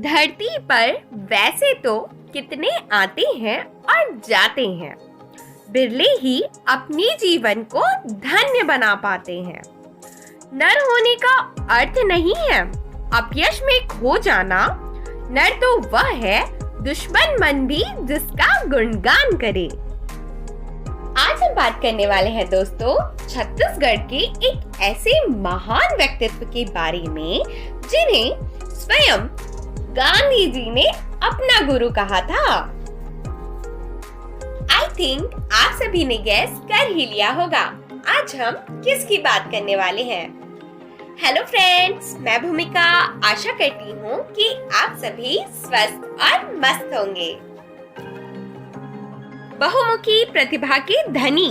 धरती पर वैसे तो कितने आते हैं और जाते हैं, बिरले ही अपने जीवन को धन्य बना पाते हैं। नर होने का अर्थ नहीं है अपयश में खो जाना। नर तो वह है दुश्मन मन भी जिसका गुणगान करे। आज हम बात करने वाले हैं दोस्तों छत्तीसगढ़ के एक ऐसे महान व्यक्तित्व के बारे में जिन्हें स्वयं गांधी जी ने अपना गुरु कहा था। आई थिंक आप सभी ने गैस कर ही लिया होगा आज हम किसकी बात करने वाले हैं। हेलो फ्रेंड्स, मैं भूमिका आशा करती हूँ कि आप सभी स्वस्थ और मस्त होंगे। बहुमुखी प्रतिभा के धनी,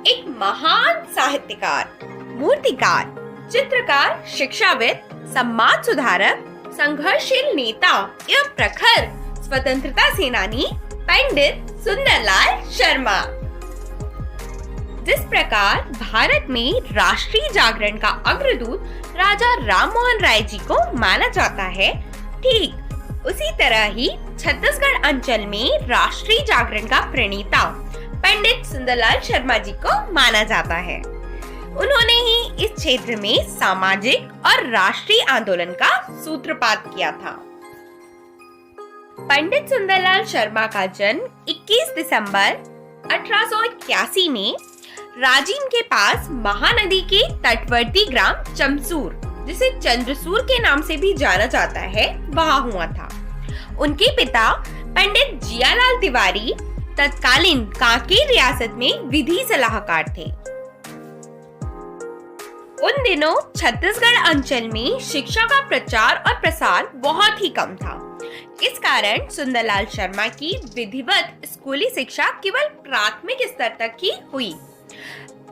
एक महान साहित्यकार, मूर्तिकार, चित्रकार, शिक्षाविद, समाज सुधारक, संघर्षशील नेता एवं प्रखर स्वतंत्रता सेनानी पंडित सुंदरलाल शर्मा। जिस प्रकार भारत में राष्ट्रीय जागरण का अग्रदूत राजा राममोहन राय जी को माना जाता है, ठीक उसी तरह ही छत्तीसगढ़ अंचल में राष्ट्रीय जागरण का प्रणेता पंडित सुंदरलाल शर्मा जी को माना जाता है। उन्होंने ही इस क्षेत्र में सामाजिक और राष्ट्रीय आंदोलन का सूत्रपात किया था। पंडित सुंदरलाल शर्मा का जन्म 21 दिसंबर 1881 में राजिम के पास महानदी के तटवर्ती ग्राम चमसूर, जिसे चंद्रसूर के नाम से भी जाना जाता है, वहां हुआ था। उनके पिता पंडित जियालाल तिवारी तत्कालीन कांकेर रियासत में विधि सलाहकार थे। उन दिनों छत्तीसगढ़ अंचल में शिक्षा का प्रचार और प्रसार बहुत ही कम था। इस कारण सुंदरलाल शर्मा की विधिवत स्कूली शिक्षा केवल प्राथमिक स्तर तक ही हुई।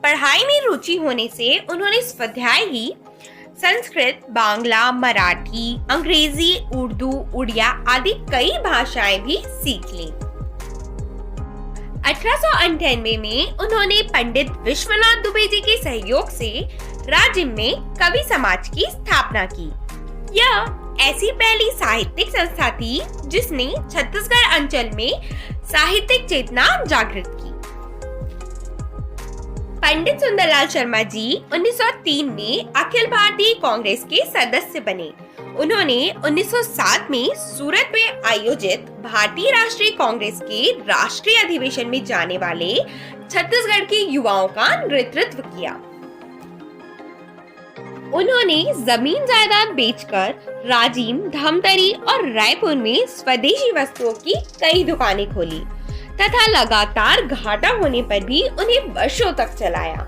पढ़ाई में रुचि होने से उन्होंने स्वाध्याय ही संस्कृत, बांग्ला, मराठी, अंग्रेजी, उर्दू, उड़िया आदि कई भाषाएं भी सीख ली। 1898 में उन्होंने पंडित विश्वनाथ दुबे जी के सहयोग से राजिम में कवि समाज की स्थापना की। यह ऐसी पहली साहित्यिक संस्था थी जिसने छत्तीसगढ़ अंचल में साहित्यिक चेतना जागृत की। पंडित सुंदरलाल शर्मा जी 1903 में अखिल भारतीय कांग्रेस के सदस्य बने। उन्होंने 1907 में सूरत में आयोजित भारतीय राष्ट्रीय कांग्रेस के राष्ट्रीय अधिवेशन में जाने वाले छत्तीसगढ़ के युवाओं का नेतृत्व किया। उन्होंने जमीन जायदाद बेचकर राजिम, धमतरी और रायपुर में स्वदेशी वस्तुओं की कई दुकानें खोली तथा लगातार घाटा होने पर भी उन्हें वर्षों तक चलाया।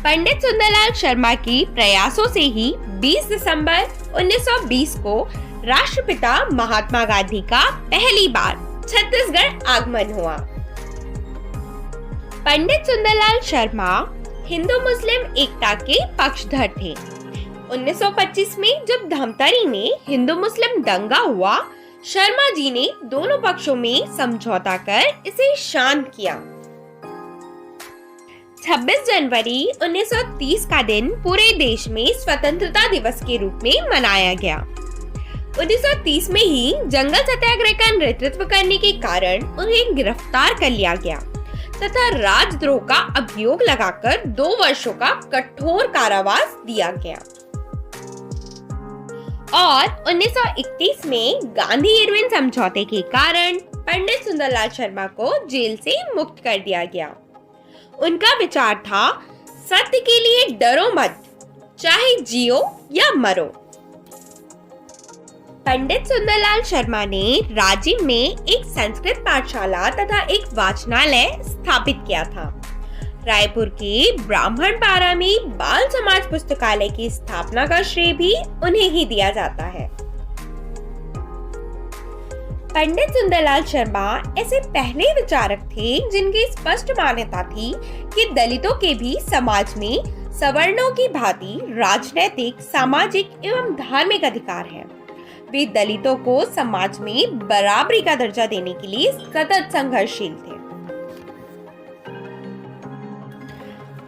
पंडित सुंदरलाल शर्मा के प्रयासों से ही 20 दिसंबर 1920 को राष्ट्रपिता महात्मा गांधी का पहली बार छत्तीसगढ़ आगमन हुआ। पंडित सुंदरलाल शर्मा हिंदू मुस्लिम एकता के पक्षधर थे। 1925 में जब धमतरी में हिंदू मुस्लिम दंगा हुआ, शर्मा जी ने दोनों पक्षों में समझौता कर इसे शांत किया। 26 जनवरी 1930 का दिन पूरे देश में स्वतंत्रता दिवस के रूप में मनाया गया। 1930 में ही जंगल सत्याग्रह का नेतृत्व करने के कारण उन्हें गिरफ्तार कर लिया गया तथा राजद्रोह का अभियोग लगाकर 2 वर्षों का कठोर कारावास दिया गया और 1931 में गांधी-इरविन समझौते के कारण पंडित सुंदरलाल शर्मा को जेल से मुक्त कर दिया गया। उनका विचार था, सत्य के लिए डरो मत, चाहे जियो या मरो। पंडित सुंदरलाल शर्मा ने राजिम में एक संस्कृत पाठशाला तथा एक वाचनालय स्थापित किया था। रायपुर के ब्राह्मण पारा में बाल समाज पुस्तकालय की स्थापना का श्रेय भी उन्हें ही दिया जाता है। पंडित सुंदरलाल शर्मा ऐसे पहले विचारक थे जिनकी स्पष्ट मान्यता थी कि दलितों के भी समाज में सवर्णों की भांति राजनैतिक, सामाजिक एवं धार्मिक अधिकार है। वे दलितों को समाज में बराबरी का दर्जा देने के लिए सतत संघर्षशील थे।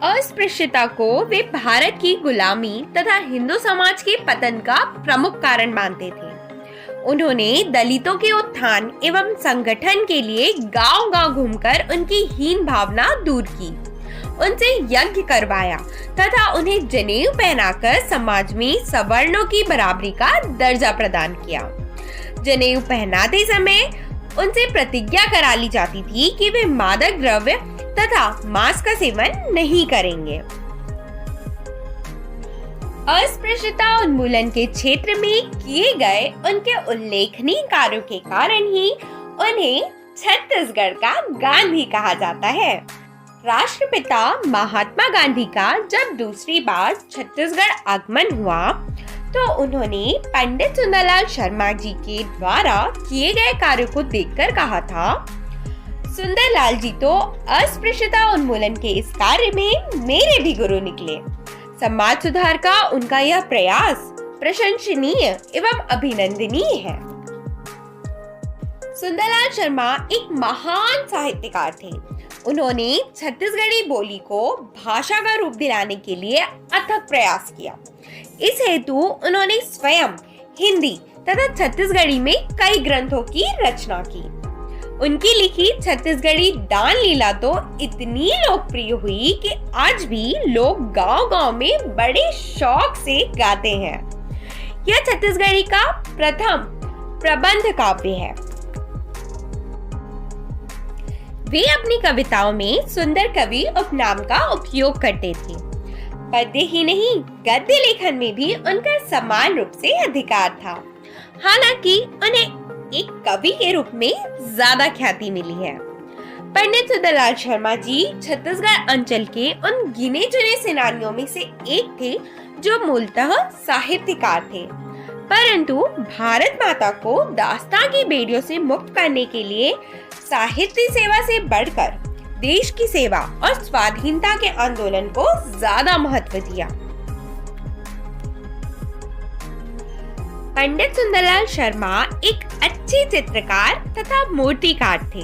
अस्पृश्यता को वे भारत की गुलामी तथा हिंदू समाज के पतन का प्रमुख कारण मानते थे। उन्होंने दलितों के उत्थान एवं संगठन के लिए गांव-गांव घूमकर उनकी हीन भावना दूर की, उनसे यज्ञ करवाया तथा उन्हें जनेऊ पहनाकर समाज में सवर्णों की बराबरी का दर्जा प्रदान किया। जनेऊ पहनाते समय उनसे प्रतिज्ञा करा ली जाती थी कि वे मादक द्रव्य तथा मांस का सेवन नहीं करेंगे। अस्पृश्यता उन्मूलन के क्षेत्र में किए गए उनके उल्लेखनीय कार्यों के कारण ही उन्हें छत्तीसगढ़ का गांधी कहा जाता है। राष्ट्रपिता महात्मा गांधी का जब दूसरी बार छत्तीसगढ़ आगमन हुआ तो उन्होंने पंडित सुंदरलाल शर्मा जी के द्वारा किए गए कार्यों को देखकर कहा था, सुंदरलाल जी तो अस्पृश्यता उन्मूलन के इस कार्य में मेरे भी गुरु निकले। समाज सुधार का उनका यह प्रयास प्रशंसनीय एवं अभिनंदनीय है। सुंदरलाल शर्मा एक महान साहित्यकार थे। उन्होंने छत्तीसगढ़ी बोली को भाषा का रूप दिलाने के लिए अथक प्रयास किया। इस हेतु उन्होंने स्वयं हिंदी तथा छत्तीसगढ़ी में कई ग्रंथों की रचना की। उनकी लिखी छत्तीसगढ़ी दान लीला तो इतनी लोकप्रिय हुई कि आज भी लोग गांव-गांव में बड़े शौक से गाते हैं। यह छत्तीसगढ़ी का प्रथम प्रबंध काव्य है। वे अपनी कविताओं में सुंदर कवि उपनाम का उपयोग करते थे। पद्य ही नहीं, गद्य लेखन में भी उनका समान रूप से अधिकार था। हालांकि उन्हें एक कवि के रूप में ज्यादा ख्याति मिली है। पंडित सुंदरलाल शर्मा जी छत्तीसगढ़ अंचल के उन गिने चुने सेनानियों में से एक थे जो मूलतः साहित्यकार थे, परंतु भारत माता को दास्तां की बेड़ियों से मुक्त करने के लिए साहित्य सेवा से बढ़कर देश की सेवा और स्वाधीनता के आंदोलन को ज्यादा महत्व दिया। पंडित सुंदरलाल शर्मा एक अच्छे चित्रकार तथा मूर्तिकार थे।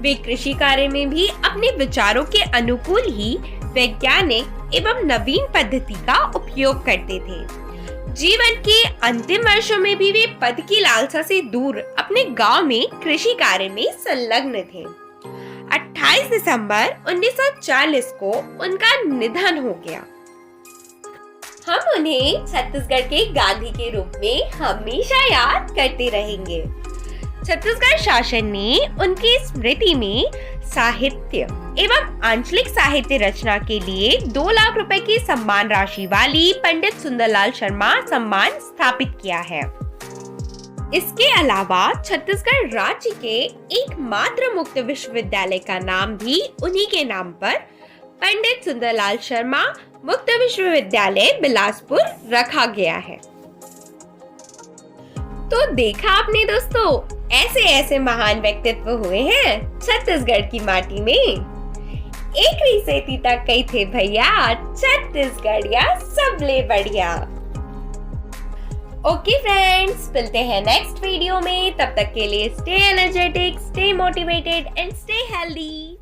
वे कृषि कार्य में भी अपने विचारों के अनुकूल ही वैज्ञानिक एवं नवीन पद्धति का उपयोग करते थे। जीवन के अंतिम वर्षों में भी वे पद की लालसा से दूर अपने गांव में कृषि कार्य में संलग्न थे। 28 दिसंबर 1940 को उनका निधन हो गया। हम उन्हें छत्तीसगढ़ के गांधी के रूप में हमेशा याद करते रहेंगे। छत्तीसगढ़ शासन ने उनकी स्मृति में साहित्य एवं आंचलिक साहित्य रचना के लिए 2 लाख रुपए की सम्मान राशि वाली पंडित सुंदरलाल शर्मा सम्मान स्थापित किया है। इसके अलावा छत्तीसगढ़ राज्य के एकमात्र मुक्त विश्वविद्यालय का नाम भी उन्हीं के नाम पर पंडित सुंदरलाल शर्मा मुक्त विश्वविद्यालय बिलासपुर रखा गया है। तो देखा आपने दोस्तों, ऐसे ऐसे महान व्यक्तित्व हुए हैं छत्तीसगढ़ की माटी में। एक रीसेती तक कई थे भैया, छत्तीसगढ़िया सबले बढ़िया। ओके फ्रेंड्स, मिलते हैं नेक्स्ट वीडियो में। तब तक के लिए stay energetic, stay motivated and stay healthy.